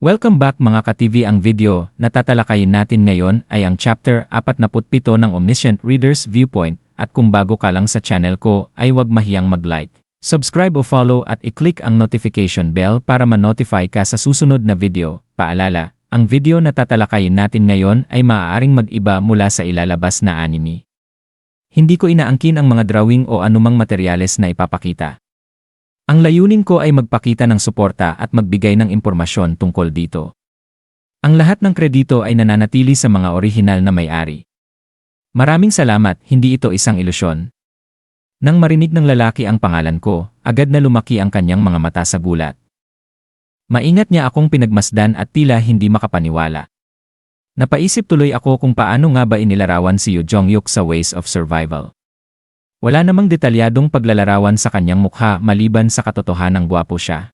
Welcome back mga ka-TV. Ang video na tatalakayin natin ngayon ay ang chapter 47 ng Omniscient Reader's Viewpoint, at kung bago ka lang sa channel ko ay huwag mahiyang mag-like, subscribe o follow at i-click ang notification bell para ma-notify ka sa susunod na video. Paalala, ang video na tatalakayin natin ngayon ay maaaring mag-iba mula sa ilalabas na anime. Hindi ko inaangkin ang mga drawing o anumang materyales na ipapakita. Ang layunin ko ay magpakita ng suporta at magbigay ng impormasyon tungkol dito. Ang lahat ng kredito ay nananatili sa mga orihinal na may-ari. Maraming salamat, hindi ito isang ilusyon. Nang marinig ng lalaki ang pangalan ko, agad na lumaki ang kanyang mga mata sa gulat. Maingat niya akong pinagmasdan at tila hindi makapaniwala. Napaisip tuloy ako kung paano nga ba inilarawan si Yoo Jong-hyuk sa Ways of Survival. Wala namang detalyadong paglalarawan sa kanyang mukha maliban sa katotohanang gwapo siya.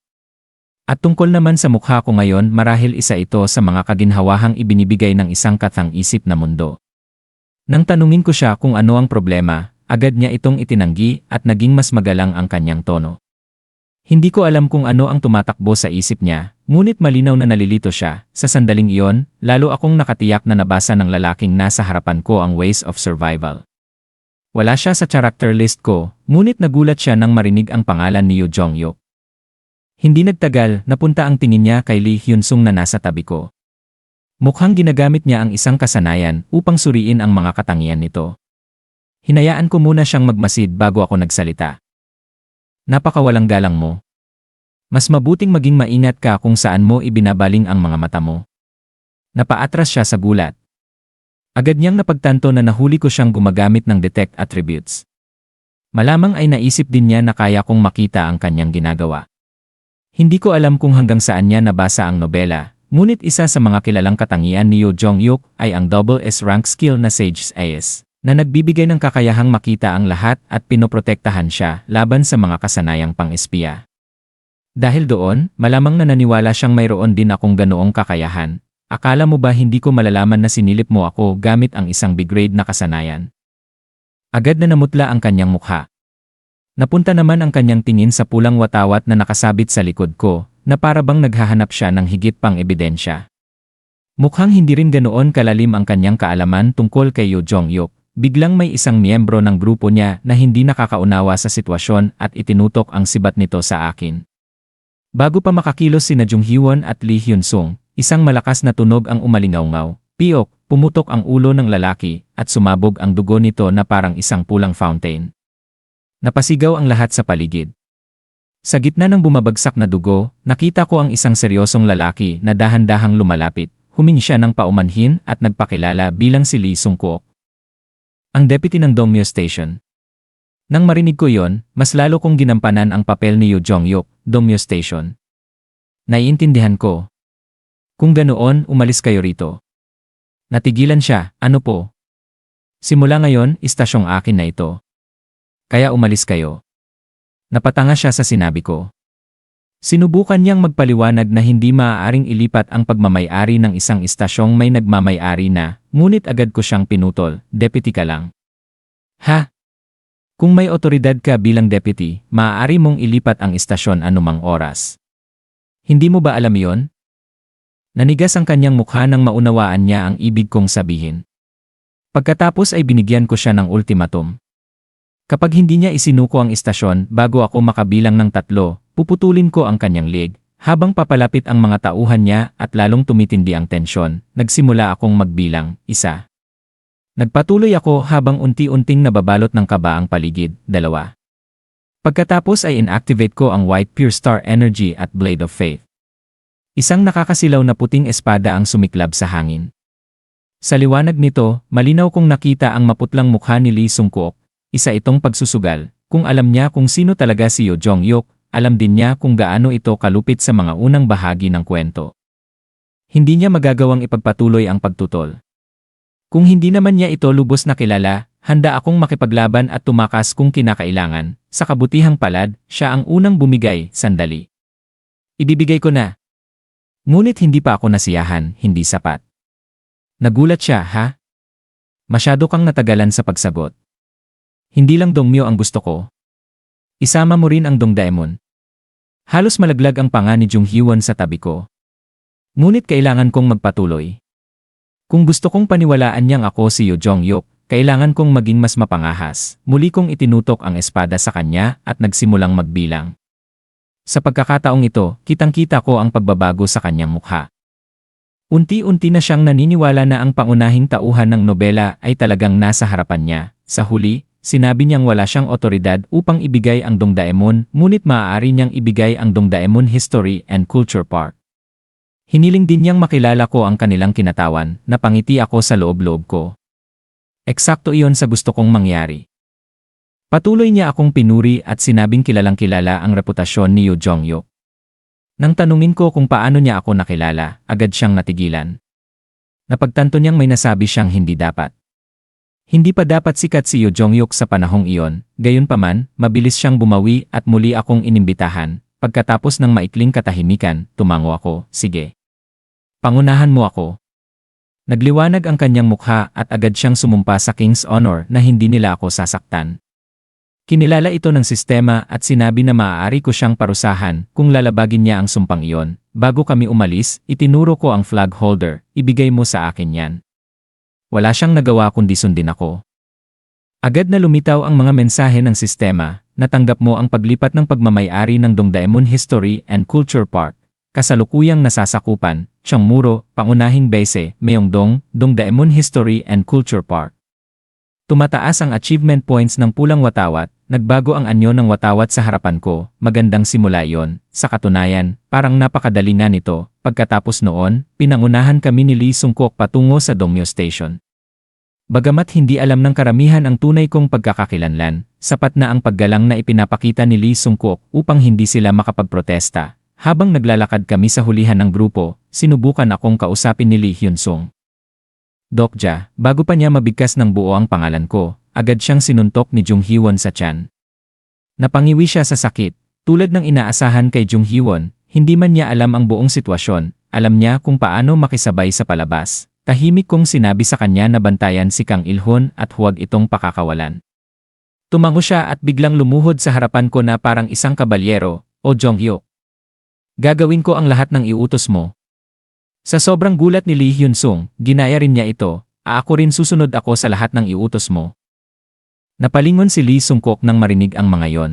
At tungkol naman sa mukha ko ngayon, marahil isa ito sa mga kaginhawahang ibinibigay ng isang kathang-isip na mundo. Nang tanungin ko siya kung ano ang problema, agad niya itong itinanggi at naging mas magalang ang kanyang tono. Hindi ko alam kung ano ang tumatakbo sa isip niya, ngunit malinaw na nalilito siya. Sa sandaling iyon, lalo akong nakatiyak na nabasa ng lalaking nasa harapan ko ang Ways of Survival. Wala siya sa character list ko, ngunit nagulat siya nang marinig ang pangalan ni Yoo Jong-hyuk. Hindi nagtagal, napunta ang tingin niya kay Lee Hyun-sung na nasa tabi ko. Mukhang ginagamit niya ang isang kasanayan upang suriin ang mga katangian nito. Hinayaan ko muna siyang magmasid bago ako nagsalita. Napakawalang galang mo. Mas mabuting maging maingat ka kung saan mo ibinabaling ang mga mata mo. Napaatras siya sa gulat. Agad niyang napagtanto na nahuli ko siyang gumagamit ng detect attributes. Malamang ay naisip din niya na kaya kong makita ang kanyang ginagawa. Hindi ko alam kung hanggang saan niya nabasa ang nobela, ngunit isa sa mga kilalang katangian ni Yoo Jong-hyuk ay ang double S rank skill na Sage's Ace, na nagbibigay ng kakayahang makita ang lahat at pinoprotektahan siya laban sa mga kasanayang pang-espiya. Dahil doon, malamang na naniwala siyang mayroon din akong ganoong kakayahan. Akala mo ba hindi ko malalaman na sinilip mo ako gamit ang isang B-grade na kasanayan? Agad na namutla ang kanyang mukha. Napunta naman ang kanyang tingin sa pulang watawat na nakasabit sa likod ko, na para bang naghahanap siya ng higit pang ebidensya. Mukhang hindi rin ganoon kalalim ang kanyang kaalaman tungkol kay Yoo Jong-hyuk. Biglang may isang miyembro ng grupo niya na hindi nakakaunawa sa sitwasyon at itinutok ang sibat nito sa akin. Bago pa makakilos sina Jung Hyewon at Lee Hyun-sung, isang malakas na tunog ang umalingaw-ngaw. Piyok, pumutok ang ulo ng lalaki at sumabog ang dugo nito na parang isang pulang fountain. Napasigaw ang lahat sa paligid. Sa gitna ng bumabagsak na dugo, nakita ko ang isang seryosong lalaki na dahan-dahang lumalapit. Humingi siya ng paumanhin at nagpakilala bilang si Lee Sung-kook, ang deputy ng Dongmyo Station. Nang marinig ko yon, mas lalo kong ginampanan ang papel ni Yoo Jong-hyuk, Dongmyo Station. Naiintindihan ko. Kung ganoon, umalis kayo rito. Natigilan siya, ano po? Simula ngayon, istasyong akin na ito. Kaya umalis kayo. Napatanga siya sa sinabi ko. Sinubukan niyang magpaliwanag na hindi maaaring ilipat ang pagmamay-ari ng isang istasyong may nagmamay-ari na, ngunit agad ko siyang pinutol, deputy ka lang. Ha? Kung may otoridad ka bilang deputy, maaari mong ilipat ang istasyon anumang oras. Hindi mo ba alam yon? Nanigas ang kanyang mukha nang maunawaan niya ang ibig kong sabihin. Pagkatapos ay binigyan ko siya ng ultimatum. Kapag hindi niya isinuko ang istasyon bago ako makabilang ng 3, puputulin ko ang kanyang leg. Habang papalapit ang mga tauhan niya at lalong tumitindi ang tensyon, nagsimula akong magbilang, 1. Nagpatuloy ako habang unti-unting nababalot ng kaba ang paligid, 2. Pagkatapos ay inactivate ko ang White Pure Star Energy at Blade of Faith. Isang nakakasilaw na puting espada ang sumiklab sa hangin. Sa liwanag nito, malinaw kong nakita ang maputlang mukha ni Lee Sung-kook. Isa itong pagsusugal. Kung alam niya kung sino talaga si Yoo Jong-hyuk, alam din niya kung gaano ito kalupit sa mga unang bahagi ng kwento. Hindi niya magagawang ipagpatuloy ang pagtutol. Kung hindi naman niya ito lubos na kilala, handa akong makipaglaban at tumakas kung kinakailangan. Sa kabutihang palad, siya ang unang bumigay, sandali. Ibibigay ko na. Ngunit hindi pa ako nasiyahan, hindi sapat. Nagulat siya, ha? Masyado kang natagalan sa pagsagot. Hindi lang Dongmyo ang gusto ko. Isama mo rin ang Dongdaemun. Halos malaglag ang panga ni Jung Hyewon sa tabi ko. Ngunit kailangan kong magpatuloy. Kung gusto kong paniwalaan niyang ako si Yoo Jong-hyuk, kailangan kong maging mas mapangahas. Muli kong itinutok ang espada sa kanya at nagsimulang magbilang. Sa pagkakataong ito, kitang-kita ko ang pagbabago sa kanyang mukha. Unti-unti na siyang naniniwala na ang pangunahing tauhan ng nobela ay talagang nasa harapan niya. Sa huli, sinabi niyang wala siyang otoridad upang ibigay ang Dongdaemun, ngunit maaari niyang ibigay ang Dongdaemun History and Culture Park. Hiniling din niyang makilala ko ang kanilang kinatawan, napangiti ako sa loob-loob ko. Eksakto iyon sa gusto kong mangyari. Patuloy niya akong pinuri at sinabing kilalang-kilala ang reputasyon ni Yoo Jong-hyuk. Nang tanungin ko kung paano niya ako nakilala, agad siyang natigilan. Napagtanto niyang may nasabi siyang hindi dapat. Hindi pa dapat sikat si Yoo Jong-hyuk sa panahong iyon, gayunpaman, mabilis siyang bumawi at muli akong inimbitahan. Pagkatapos ng maikling katahimikan, tumango ako, sige. Pangunahan mo ako. Nagliwanag ang kanyang mukha at agad siyang sumumpa sa King's Honor na hindi nila ako sasaktan. Kinilala ito ng sistema at sinabi na maaari ko siyang parusahan kung lalabagin niya ang sumpang iyon. Bago kami umalis, itinuro ko ang flag holder, ibigay mo sa akin yan. Wala siyang nagawa kundi sundin ako. Agad na lumitaw ang mga mensahe ng sistema, natanggap mo ang paglipat ng pagmamay-ari ng Dongdaemun History and Culture Park. Kasalukuyang nasasakupan, Cheongmuro, Pangunahing Base, Myeongdong, Dongdaemun History and Culture Park. Tumataas ang achievement points ng pulang watawat, nagbago ang anyo ng watawat sa harapan ko, magandang simula iyon. Sa katunayan, parang napakadali nga nito. Pagkatapos noon, pinangunahan kami ni Lee Sung-kook patungo sa Dongmyo Station. Bagamat hindi alam ng karamihan ang tunay kong pagkakakilanlan, sapat na ang paggalang na ipinapakita ni Lee Sung-kook upang hindi sila makapagprotesta. Habang naglalakad kami sa hulihan ng grupo, sinubukan akong kausapin ni Lee Hyun-sung. Dokja, bago pa niya mabigkas ng buo ang pangalan ko, agad siyang sinuntok ni Jung Hee-won sa tiyan. Napangiwi siya sa sakit, tulad ng inaasahan kay Jung Hee-won, hindi man niya alam ang buong sitwasyon, alam niya kung paano makisabay sa palabas. Tahimik kong sinabi sa kanya na bantayan si Kang Il-hun at huwag itong pakakawalan. Tumango siya at biglang lumuhod sa harapan ko na parang isang kabalyero, o Jong-hyuk. Gagawin ko ang lahat ng iutos mo. Sa sobrang gulat ni Lee Hyun-sung, ginaya rin niya ito, ako rin susunod ako sa lahat ng iutos mo. Napalingon si Lee Sung-kook nang marinig ang mga yon.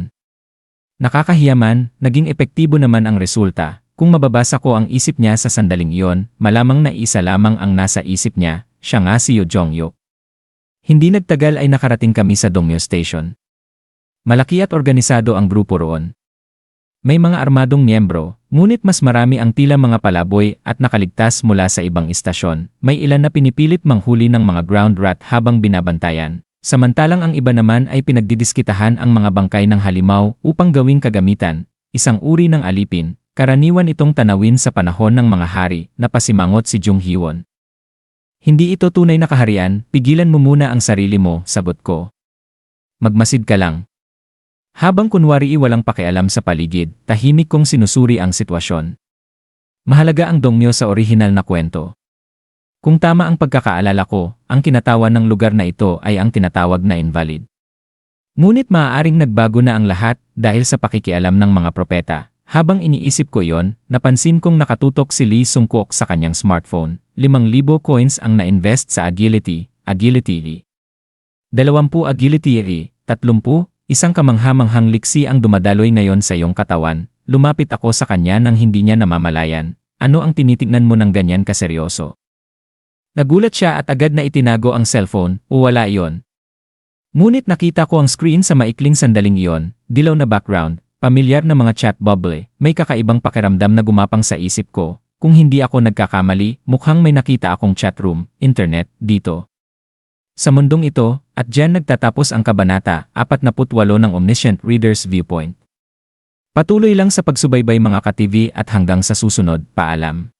Nakakahiyaman, naging epektibo naman ang resulta. Kung mababasa ko ang isip niya sa sandaling iyon, malamang na isa lamang ang nasa isip niya, siya nga si Yoo Jong-hyuk. Hindi nagtagal ay nakarating kami sa Dongmyo Station. Malaki at organisado ang grupo roon. May mga armadong miyembro, ngunit mas marami ang tila mga palaboy at nakaligtas mula sa ibang istasyon. May ilan na pinipilit manghuli ng mga ground rat habang binabantayan. Samantalang ang iba naman ay pinagdidiskitahan ang mga bangkay ng halimaw upang gawing kagamitan, isang uri ng alipin. Karaniwan itong tanawin sa panahon ng mga hari, napasimangot si Jung Hee-won. Hindi ito tunay na kaharian, pigilan mo muna ang sarili mo, sabot ko. Magmasid ka lang. Habang kunwari walang pakialam sa paligid, tahimik kong sinusuri ang sitwasyon. Mahalaga ang Dongmyo sa orihinal na kwento. Kung tama ang pagkakaalala ko, ang kinatawan ng lugar na ito ay ang tinatawag na invalid. Ngunit maaaring nagbago na ang lahat dahil sa pakikialam ng mga propeta. Habang iniisip ko yon, napansin kong nakatutok si Lee Sung-kook sa kanyang smartphone. 5,000 coins ang na-invest sa Agility, 20 Agility, 30, isang kamangha-manghang liksi ang dumadaloy ngayon sa iyong katawan. Lumapit ako sa kanya nang hindi niya namamalayan. Ano ang tinitignan mo ng ganyan kaseryoso? Nagulat siya at agad na itinago ang cellphone, o wala iyon. Ngunit nakita ko ang screen sa maikling sandaling iyon, dilaw na background. Pamilyar na mga chat bubble, may kakaibang pakiramdam na gumapang sa isip ko. Kung hindi ako nagkakamali, mukhang may nakita akong chat room, internet, dito. Sa mundong ito, at diyan nagtatapos ang kabanata 48 ng Omniscient Reader's Viewpoint. Patuloy lang sa pagsubaybay mga ka-TV at hanggang sa susunod, paalam.